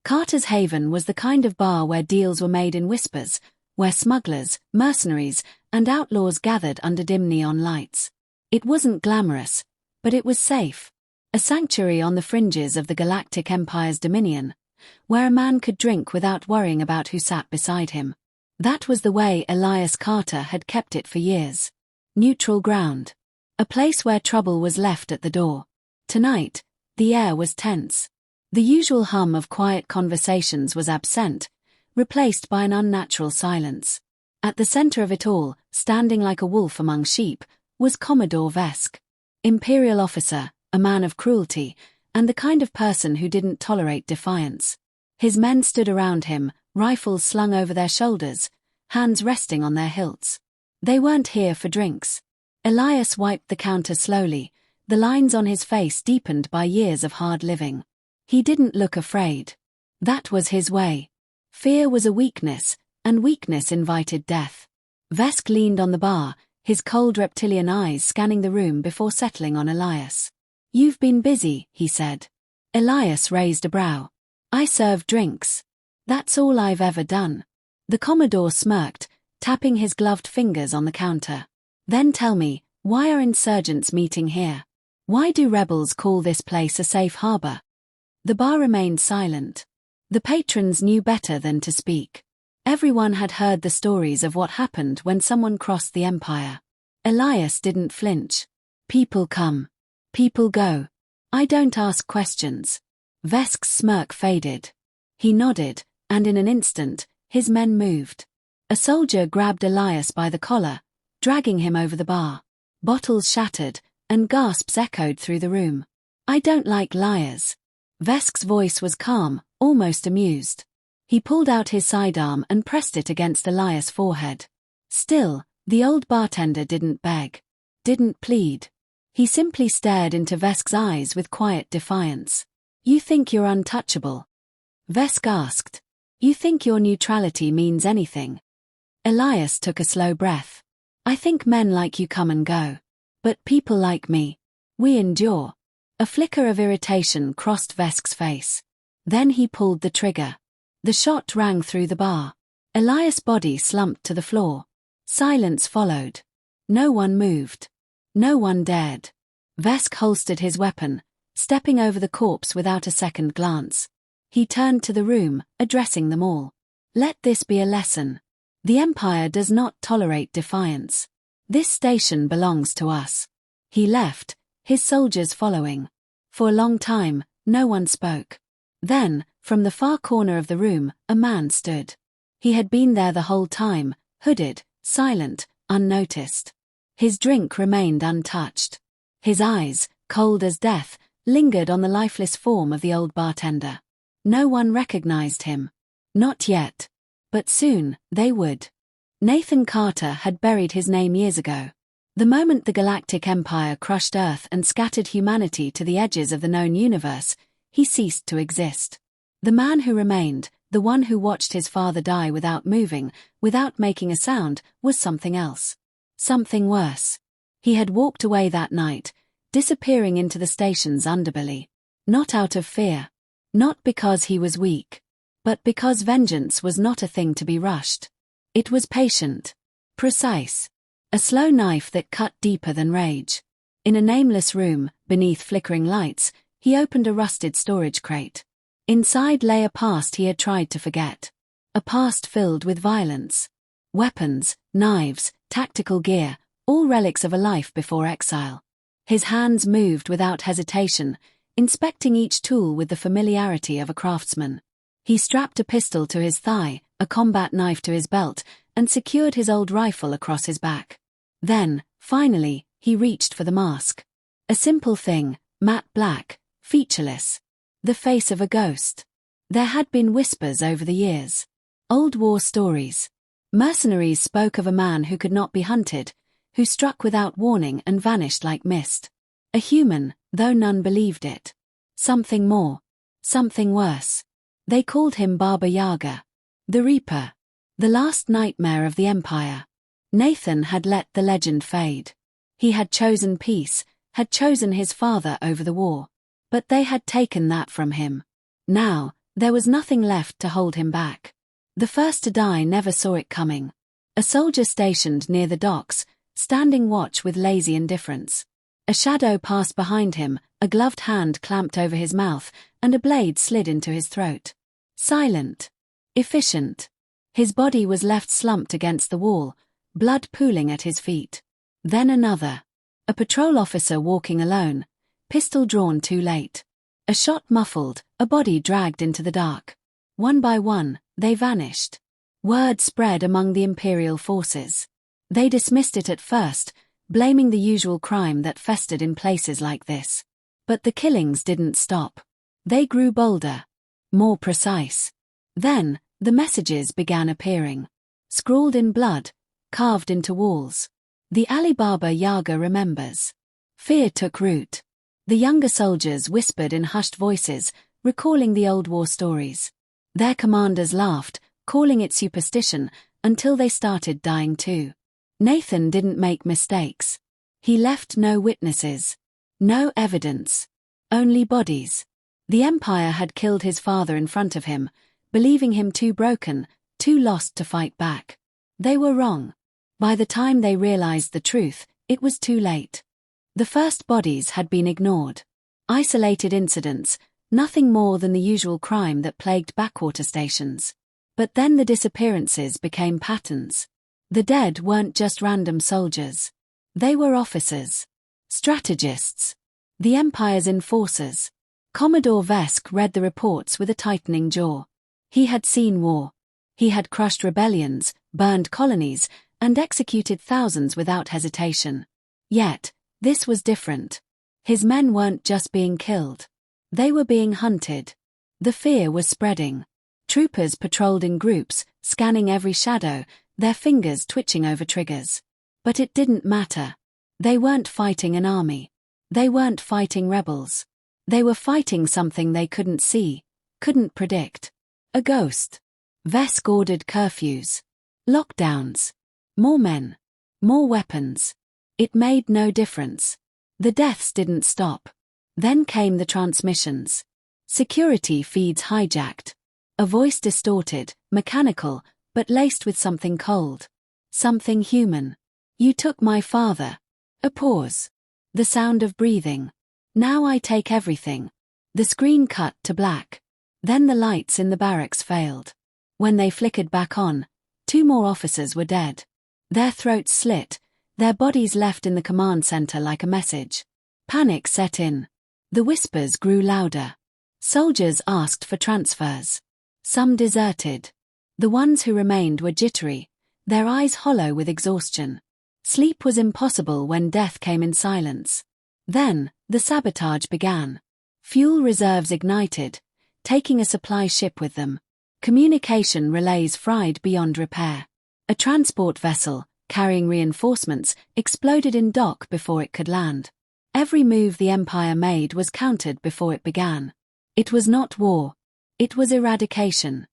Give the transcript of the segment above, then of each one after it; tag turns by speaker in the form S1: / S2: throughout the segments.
S1: Carter's Haven was the kind of bar where deals were made in whispers, where smugglers, mercenaries, and outlaws gathered under dim neon lights. It wasn't glamorous, but it was safe. A sanctuary on the fringes of the Galactic Empire's dominion, where a man could drink without worrying about who sat beside him. That was the way Elias Carter had kept it for years. Neutral ground. A place where trouble was left at the door. Tonight, the air was tense. The usual hum of quiet conversations was absent, replaced by an unnatural silence. At the center of it all, standing like a wolf among sheep, was Commodore Vesk. Imperial officer, a man of cruelty, and the kind of person who didn't tolerate defiance. His men stood around him, rifles slung over their shoulders, hands resting on their hilts. They weren't here for drinks. Elias wiped the counter slowly, the lines on his face deepened by years of hard living. He didn't look afraid. That was his way. Fear was a weakness, and weakness invited death. Vesk leaned on the bar, his cold reptilian eyes scanning the room before settling on Elias. "You've been busy," he said. Elias raised a brow. "I serve drinks. That's all I've ever done." The Commodore smirked, tapping his gloved fingers on the counter. "Then tell me, why are insurgents meeting here? Why do rebels call this place a safe harbor?" The bar remained silent. The patrons knew better than to speak. Everyone had heard the stories of what happened when someone crossed the Empire. Elias didn't flinch. "People come. People go. I don't ask questions." Vesk's smirk faded. He nodded, and in an instant, his men moved. A soldier grabbed Elias by the collar, dragging him over the bar. Bottles shattered, and gasps echoed through the room. "I don't like liars." Vesk's voice was calm, almost amused. He pulled out his sidearm and pressed it against Elias' forehead. Still, the old bartender didn't beg, didn't plead. He simply stared into Vesk's eyes with quiet defiance. "You think you're untouchable?" Vesk asked. "You think your neutrality means anything?" Elias took a slow breath. "I think men like you come and go. But people like me, we endure." A flicker of irritation crossed Vesk's face. Then he pulled the trigger. The shot rang through the bar. Elias' body slumped to the floor. Silence followed. No one moved. No one dared. Vesk holstered his weapon, stepping over the corpse without a second glance. He turned to the room, addressing them all. "Let this be a lesson. The Empire does not tolerate defiance. This station belongs to us." He left, his soldiers following. For a long time, no one spoke. Then, from the far corner of the room, a man stood. He had been there the whole time, hooded, silent, unnoticed. His drink remained untouched. His eyes, cold as death, lingered on the lifeless form of the old bartender. No one recognized him. Not yet. But soon, they would. Nathan Carter had buried his name years ago. The moment the Galactic Empire crushed Earth and scattered humanity to the edges of the known universe, he ceased to exist. The man who remained, the one who watched his father die without moving, without making a sound, was something else. Something worse. He had walked away that night, disappearing into the station's underbelly. Not out of fear. Not because he was weak. But because vengeance was not a thing to be rushed. It was patient. Precise. A slow knife that cut deeper than rage. In a nameless room, beneath flickering lights, he opened a rusted storage crate. Inside lay a past he had tried to forget. A past filled with violence. Weapons, knives, tactical gear, all relics of a life before exile. His hands moved without hesitation, inspecting each tool with the familiarity of a craftsman. He strapped a pistol to his thigh, a combat knife to his belt, and secured his old rifle across his back. Then, finally, he reached for the mask. A simple thing, matte black, featureless. The face of a ghost. There had been whispers over the years. Old war stories. Mercenaries spoke of a man who could not be hunted, who struck without warning and vanished like mist. A human, though none believed it. Something more. Something worse. They called him Baba Yaga. The Reaper. The last nightmare of the Empire. Nathan had let the legend fade. He had chosen peace, had chosen his father over the war. But they had taken that from him. Now, There was nothing left to hold him back. The first to die never saw it coming. A soldier stationed near the docks, standing watch with lazy indifference. A shadow passed behind him, a gloved hand clamped over his mouth, and a blade slid into his throat. Silent. Efficient. His body was left slumped against the wall, blood pooling at his feet. Then another. A patrol officer walking alone, pistol drawn too late. A shot muffled, a body dragged into the dark. One by one, they vanished. Word spread among the Imperial forces. They dismissed it at first, blaming the usual crime that festered in places like this. But the killings didn't stop. They grew bolder, more precise. Then, the messages began appearing. Scrawled in blood, carved into walls. The Alibaba Yaga remembers. Fear took root. The younger soldiers whispered in hushed voices, recalling the old war stories. Their commanders laughed, calling it superstition, until they started dying too. Nathan didn't make mistakes. He left no witnesses. No evidence. Only bodies. The Empire had killed his father in front of him, believing him too broken, too lost to fight back. They were wrong. By the time they realized the truth, it was too late. The first bodies had been ignored. Isolated incidents, nothing more than the usual crime that plagued backwater stations. But then the disappearances became patterns. The dead weren't just random soldiers. They were officers. Strategists. The Empire's enforcers. Commodore Vesk read the reports with a tightening jaw. He had seen war. He had crushed rebellions, burned colonies, and executed thousands without hesitation. Yet, this was different. His men weren't just being killed. They were being hunted. The fear was spreading. Troopers patrolled in groups, scanning every shadow, their fingers twitching over triggers. But it didn't matter. They weren't fighting an army. They weren't fighting rebels. They were fighting something they couldn't see, couldn't predict. A ghost. Vesk ordered curfews. Lockdowns. More men. More weapons. It made no difference. The deaths didn't stop. Then came the transmissions. Security feeds hijacked. A voice distorted, mechanical, but laced with something cold. Something human. You took my father. A pause. The sound of breathing. Now I take everything. The screen cut to black. Then the lights in the barracks failed. When they flickered back on, 2 more officers were dead. Their throats slit, their bodies left in the command center like a message. Panic set in. The whispers grew louder. Soldiers asked for transfers. Some deserted. The ones who remained were jittery, their eyes hollow with exhaustion. Sleep was impossible when death came in silence. Then, the sabotage began. Fuel reserves ignited, taking a supply ship with them. Communication relays fried beyond repair. A transport vessel, carrying reinforcements, exploded in dock before it could land. Every move the Empire made was countered before it began. It was not war. It was eradication.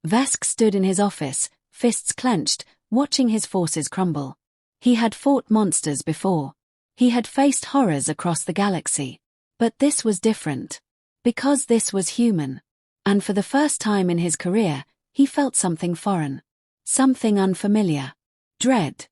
S1: Vesk stood in his office, fists clenched, watching his forces crumble. He had fought monsters before. He had faced horrors across the galaxy. But this was different. Because this was human. And for the first time in his career, he felt something foreign. Something unfamiliar. Dread.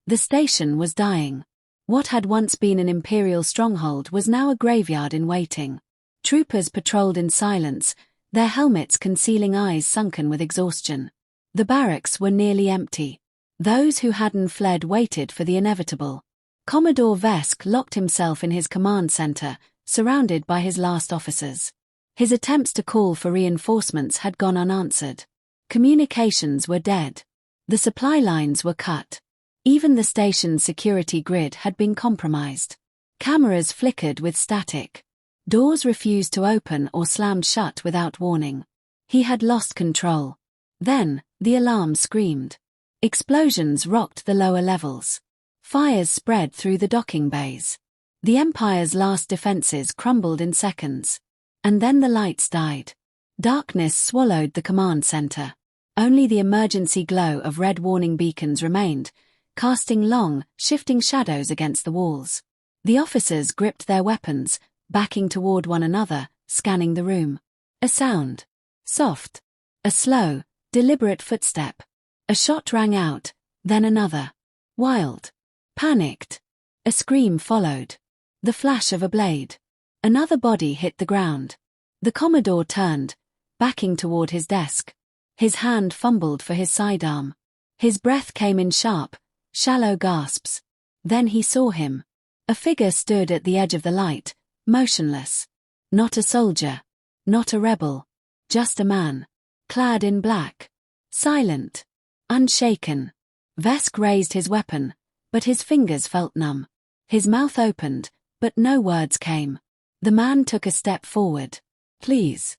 S1: The station was dying. What had once been an Imperial stronghold was now a graveyard in waiting. Troopers patrolled in silence, their helmets concealing eyes sunken with exhaustion. The barracks were nearly empty. Those who hadn't fled waited for the inevitable. Commodore Vesk locked himself in his command center, surrounded by his last officers. His attempts to call for reinforcements had gone unanswered. Communications were dead. The supply lines were cut. Even the station's security grid had been compromised. Cameras flickered with static. Doors refused to open or slammed shut without warning. He had lost control. Then, the alarm screamed. Explosions rocked the lower levels. Fires spread through the docking bays. The Empire's last defenses crumbled in seconds. And then the lights died. Darkness swallowed the command center. Only the emergency glow of red warning beacons remained, casting long, shifting shadows against the walls. The officers gripped their weapons, backing toward one another, scanning the room. A sound. Soft. A slow, deliberate footstep. A shot rang out, then another. Wild. Panicked. A scream followed. The flash of a blade. Another body hit the ground. The Commodore turned, backing toward his desk. His hand fumbled for his sidearm. His breath came in sharp, shallow gasps. Then he saw him. A figure stood at the edge of the light, motionless. Not a soldier. Not a rebel. Just a man. Clad in black. Silent. Unshaken. Vesk raised his weapon, but his fingers felt numb. His mouth opened, but no words came. The man took a step forward. Please.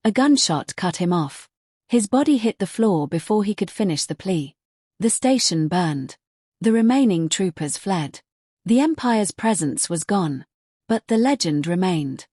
S1: A gunshot cut him off. His body hit the floor before he could finish the plea. The station burned. The remaining troopers fled. The Empire's presence was gone. But the legend remained.